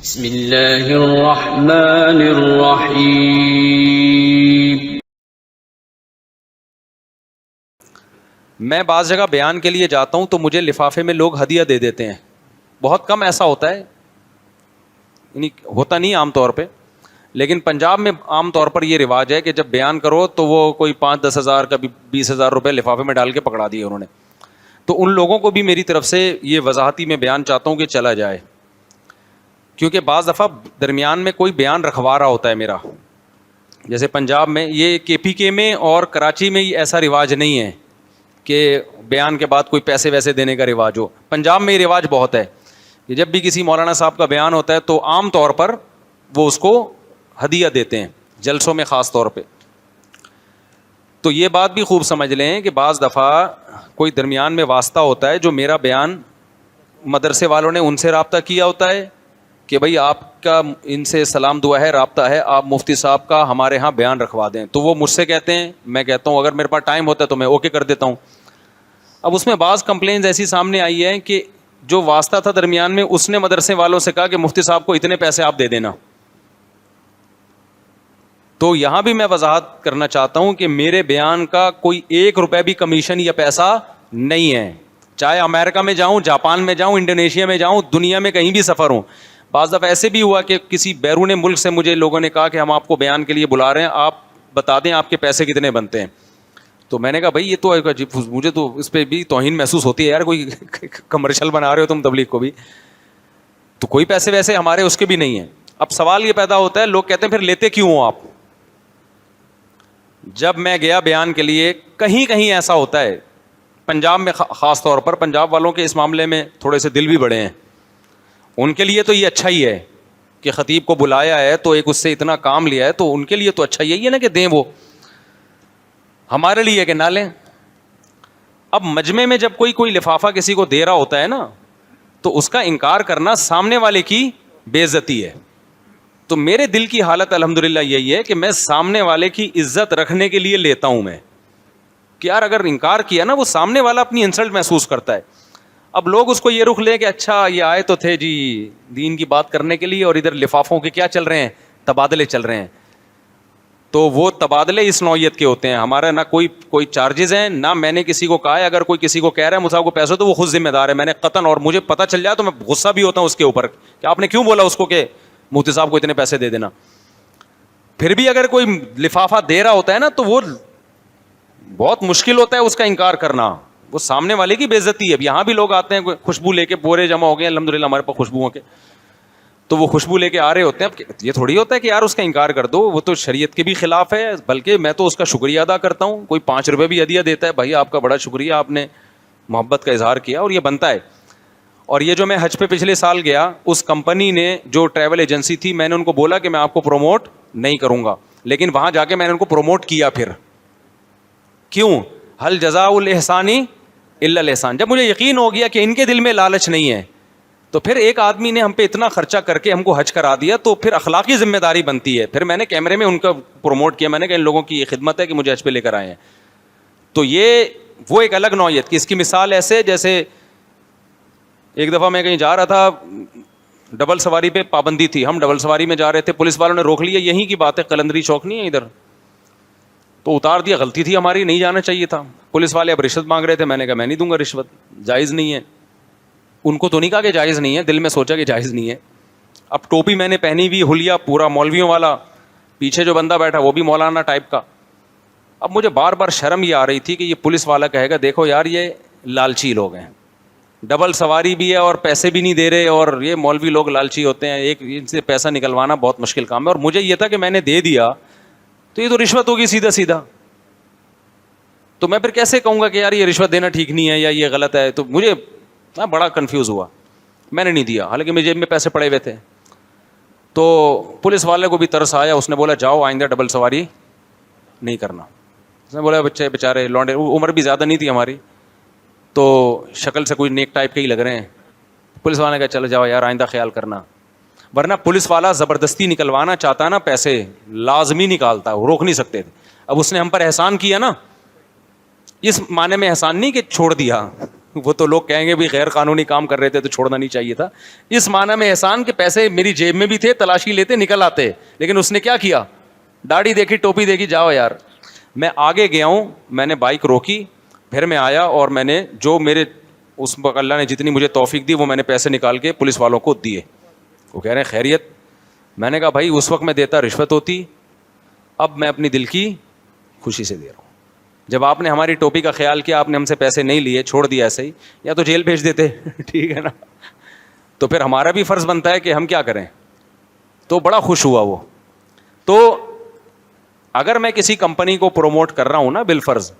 بسم اللہ الرحمن الرحیم۔ میں بعض جگہ بیان کے لیے جاتا ہوں تو مجھے لفافے میں لوگ ہدیہ دے دیتے ہیں. بہت کم ایسا ہوتا ہے، یعنی ہوتا نہیں عام طور پہ، لیکن پنجاب میں عام طور پر یہ رواج ہے کہ جب بیان کرو تو وہ کوئی 5-10 ہزار کبھی 20,000 روپے لفافے میں ڈال کے پکڑا دیے انہوں نے. تو ان لوگوں کو بھی میری طرف سے یہ وضاحتی میں بیان چاہتا ہوں کہ چلا جائے، کیونکہ بعض دفعہ درمیان میں کوئی بیان رکھوا رہا ہوتا ہے میرا. جیسے پنجاب میں، یہ KPK میں اور کراچی میں ایسا رواج نہیں ہے کہ بیان کے بعد کوئی پیسے ویسے دینے کا رواج ہو. پنجاب میں یہ رواج بہت ہے کہ جب بھی کسی مولانا صاحب کا بیان ہوتا ہے تو عام طور پر وہ اس کو ہدیہ دیتے ہیں، جلسوں میں خاص طور پہ. تو یہ بات بھی خوب سمجھ لیں کہ بعض دفعہ کوئی درمیان میں واسطہ ہوتا ہے، جو میرا بیان مدرسے والوں نے ان سے رابطہ کیا ہوتا ہے کہ بھائی آپ کا ان سے سلام دعا ہے، رابطہ ہے، آپ مفتی صاحب کا ہمارے ہاں بیان رکھوا دیں. تو وہ مجھ سے کہتے ہیں، میں کہتا ہوں اگر میرے پاس ٹائم ہوتا ہے تو میں اوکے کر دیتا ہوں. اب اس میں بعض کمپلینز ایسی سامنے آئی ہیں کہ جو واسطہ تھا درمیان میں، اس نے مدرسے والوں سے کہا کہ مفتی صاحب کو اتنے پیسے آپ دے دینا. تو یہاں بھی میں وضاحت کرنا چاہتا ہوں کہ میرے بیان کا کوئی 1 روپے بھی کمیشن یا پیسہ نہیں ہے. چاہے امریکہ میں جاؤں، جاپان میں جاؤں، انڈونیشیا میں جاؤں، دنیا میں کہیں بھی سفر ہوں. بعض دفعہ ایسے بھی ہوا کہ کسی بیرون ملک سے مجھے لوگوں نے کہا کہ ہم آپ کو بیان کے لیے بلا رہے ہیں، آپ بتا دیں آپ کے پیسے کتنے بنتے ہیں. تو میں نے کہا بھائی یہ تو مجھے تو اس پہ بھی توہین محسوس ہوتی ہے یار، کوئی کمرشل بنا رہے ہو تم تبلیغ کو بھی، تو کوئی پیسے ویسے ہمارے اس کے بھی نہیں ہیں. اب سوال یہ پیدا ہوتا ہے، لوگ کہتے ہیں پھر لیتے کیوں ہو آپ؟ جب میں گیا بیان کے لیے، کہیں کہیں ایسا ہوتا ہے، پنجاب میں خاص طور پر، پنجاب والوں کے اس معاملے میں تھوڑے سے دل بھی بڑے ہیں. ان کے لیے تو یہ اچھا ہی ہے کہ خطیب کو بلایا ہے تو ایک اس سے اتنا کام لیا ہے، تو ان کے لیے تو اچھا ہی ہے نا کہ دیں. وہ ہمارے لیے کہ نہ لیں. اب مجمع میں جب کوئی لفافہ کسی کو دے رہا ہوتا ہے نا، تو اس کا انکار کرنا سامنے والے کی بے عزتی ہے. تو میرے دل کی حالت الحمدللہ یہی ہے کہ میں سامنے والے کی عزت رکھنے کے لیے لیتا ہوں میں، کہ یار اگر انکار کیا نا، وہ سامنے والا اپنی انسلٹ محسوس کرتا ہے. اب لوگ اس کو یہ رخ لیں کہ اچھا یہ آئے تو تھے جی دین کی بات کرنے کے لیے، اور ادھر لفافوں کے کیا چل رہے ہیں، تبادلے چل رہے ہیں. تو وہ تبادلے اس نوعیت کے ہوتے ہیں. ہمارا نہ کوئی چارجز ہیں، نہ میں نے کسی کو کہا ہے. اگر کوئی کسی کو کہہ رہا ہے مجھ کو پیسے تو وہ خود ذمہ دار ہے. میں نے قطعاً، اور مجھے پتہ چل جائے تو میں غصہ بھی ہوتا ہوں اس کے اوپر کہ آپ نے کیوں بولا اس کو کہ مفتی صاحب کو اتنے پیسے دے دینا. پھر بھی اگر کوئی لفافہ دے رہا ہوتا ہے نا، تو وہ بہت مشکل ہوتا ہے اس کا انکار کرنا، وہ سامنے والے کی بے عزتی ہے. اب یہاں بھی لوگ آتے ہیں خوشبو لے کے، بورے جمع ہو گئے الحمدللہ ہمارے پاس خوشبوؤں کے، تو وہ خوشبو لے کے آ رہے ہوتے ہیں. اب یہ تھوڑی ہوتا ہے کہ یار اس کا انکار کر دو، وہ تو شریعت کے بھی خلاف ہے. بلکہ میں تو اس کا شکریہ ادا کرتا ہوں. کوئی 5 روپے بھی ہدیہ دیتا ہے، بھائی آپ کا بڑا شکریہ، آپ نے محبت کا اظہار کیا، اور یہ بنتا ہے. اور یہ جو میں حج پہ پچھلے سال گیا، اس کمپنی نے جو ٹریول ایجنسی تھی، میں نے ان کو بولا کہ میں آپ کو پروموٹ نہیں کروں گا، لیکن وہاں جا کے میں نے ان کو پروموٹ کیا. پھر کیوں؟ ہل جزاء الاحسان الا الاحسان. جب مجھے یقین ہو گیا کہ ان کے دل میں لالچ نہیں ہے، تو پھر ایک آدمی نے ہم پہ اتنا خرچہ کر کے ہم کو حج کرا دیا، تو پھر اخلاقی ذمہ داری بنتی ہے. پھر میں نے کیمرے میں ان کا پروموٹ کیا، میں نے کہا ان لوگوں کی یہ خدمت ہے کہ مجھے حج پہ لے کر آئے ہیں. تو یہ وہ ایک الگ نوعیت کی. اس کی مثال ایسے جیسے ایک دفعہ میں کہیں جا رہا تھا، ڈبل سواری پہ پابندی تھی، ہم ڈبل سواری میں جا رہے تھے، پولیس والوں نے روک لیا. یہیں کی بات ہے، قلندری چوک نہیں ہے ادھر، تو اتار دیا. غلطی تھی ہماری، نہیں جانا چاہیے تھا. پولیس والے اب رشوت مانگ رہے تھے، میں نے کہا میں نہیں دوں گا رشوت، جائز نہیں ہے. ان کو تو نہیں کہا کہ جائز نہیں ہے، دل میں سوچا کہ جائز نہیں ہے. اب ٹوپی میں نے پہنی ہوئی، حلیہ پورا مولویوں والا، پیچھے جو بندہ بیٹھا وہ بھی مولانا ٹائپ کا. اب مجھے بار بار شرم یہ آ رہی تھی کہ یہ پولیس والا کہے گا دیکھو یار یہ لالچی لوگ ہیں، ڈبل سواری بھی ہے اور پیسے بھی نہیں دے رہے، اور یہ مولوی لوگ لالچی ہوتے ہیں، ایک ان سے پیسہ نکلوانا بہت مشکل کام ہے. اور مجھے یہ تھا کہ میں نے دے دیا تو یہ تو رشوت ہوگی سیدھا سیدھا. تو میں پھر کیسے کہوں گا کہ یار یہ رشوت دینا ٹھیک نہیں ہے یا یہ غلط ہے؟ تو مجھے بڑا کنفیوز ہوا. میں نے نہیں دیا، حالانکہ میرے جیب میں پیسے پڑے ہوئے تھے. تو پولیس والے کو بھی ترس آیا، اس نے بولا جاؤ آئندہ ڈبل سواری نہیں کرنا. اس نے بولا بچے بیچارے لونڈے، عمر بھی زیادہ نہیں تھی ہماری، تو شکل سے کوئی نیک ٹائپ کے ہی لگ رہے ہیں. پولیس والے نے کہا چلو جاؤ یار آئندہ خیال کرنا. ورنہ پولیس والا زبردستی نکلوانا چاہتا نا پیسے، لازمی نکالتا، وہ روک نہیں سکتے تھے. اب اس نے ہم پر احسان کیا نا، اس معنی میں احسان نہیں کہ چھوڑ دیا، وہ تو لوگ کہیں گے بھی غیر قانونی کام کر رہے تھے تو چھوڑنا نہیں چاہیے تھا. اس معنی میں احسان کہ پیسے میری جیب میں بھی تھے, تلاشی لیتے نکل آتے, لیکن اس نے کیا کیا, داڑھی دیکھی, ٹوپی دیکھی, جاؤ یار. میں آگے گیا ہوں, میں نے بائک روکی, پھر میں آیا اور میں نے جو میرے اس وقت اللہ نے جتنی مجھے توفیق دی وہ میں نے پیسے نکال کے پولیس والوں کو دیے. وہ کہہ رہے ہیں خیریت. میں نے کہا بھائی اس وقت میں دیتا رشوت ہوتی, اب میں اپنی دل کی خوشی سے دے رہا ہوں. جب آپ نے ہماری ٹوپی کا خیال کیا, آپ نے ہم سے پیسے نہیں لیے, چھوڑ دیا ایسے ہی, یا تو جیل بھیج دیتے. ٹھیک ہے نا, تو پھر ہمارا بھی فرض بنتا ہے کہ ہم کیا کریں. تو بڑا خوش ہوا وہ. تو اگر میں کسی کمپنی کو پروموٹ کر رہا ہوں نا بالفرض,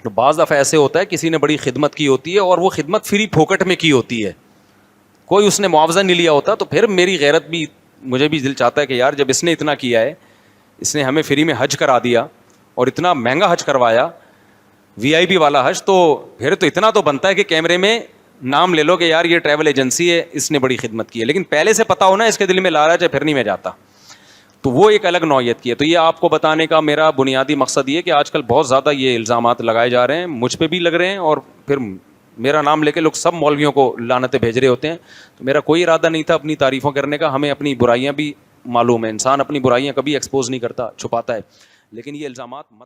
تو بعض دفعہ ایسے ہوتا ہے کسی نے بڑی خدمت کی ہوتی ہے اور وہ خدمت فری پھوکٹ میں کی ہوتی ہے, کوئی اس نے معاوضہ نہیں لیا ہوتا, تو پھر میری غیرت بھی, مجھے بھی دل چاہتا ہے کہ یار جب اس نے اتنا کیا ہے, اس نے ہمیں فری میں حج کرا دیا اور اتنا مہنگا حج کروایا, VIP والا حج, تو پھر تو اتنا تو بنتا ہے کہ کیمرے میں نام لے لو کہ یار یہ ٹریول ایجنسی ہے, اس نے بڑی خدمت کی ہے. لیکن پہلے سے پتا ہونا اس کے دل میں لالچ ہے, پھر نہیں میں جاتا. تو وہ ایک الگ نوعیت کی ہے. تو یہ آپ کو بتانے کا میرا بنیادی مقصد یہ کہ آج کل بہت زیادہ یہ الزامات لگائے جا رہے ہیں, مجھ پہ بھی لگ رہے ہیں, اور پھر میرا نام لے کے لوگ سب مولویوں کو لعنتیں بھیج رہے ہوتے ہیں. تو میرا کوئی ارادہ نہیں تھا اپنی تعریفوں کرنے کا, ہمیں اپنی برائیاں بھی معلوم ہے, انسان اپنی برائیاں کبھی ایکسپوز نہیں کرتا, چھپاتا ہے, لیکن یہ الزامات مت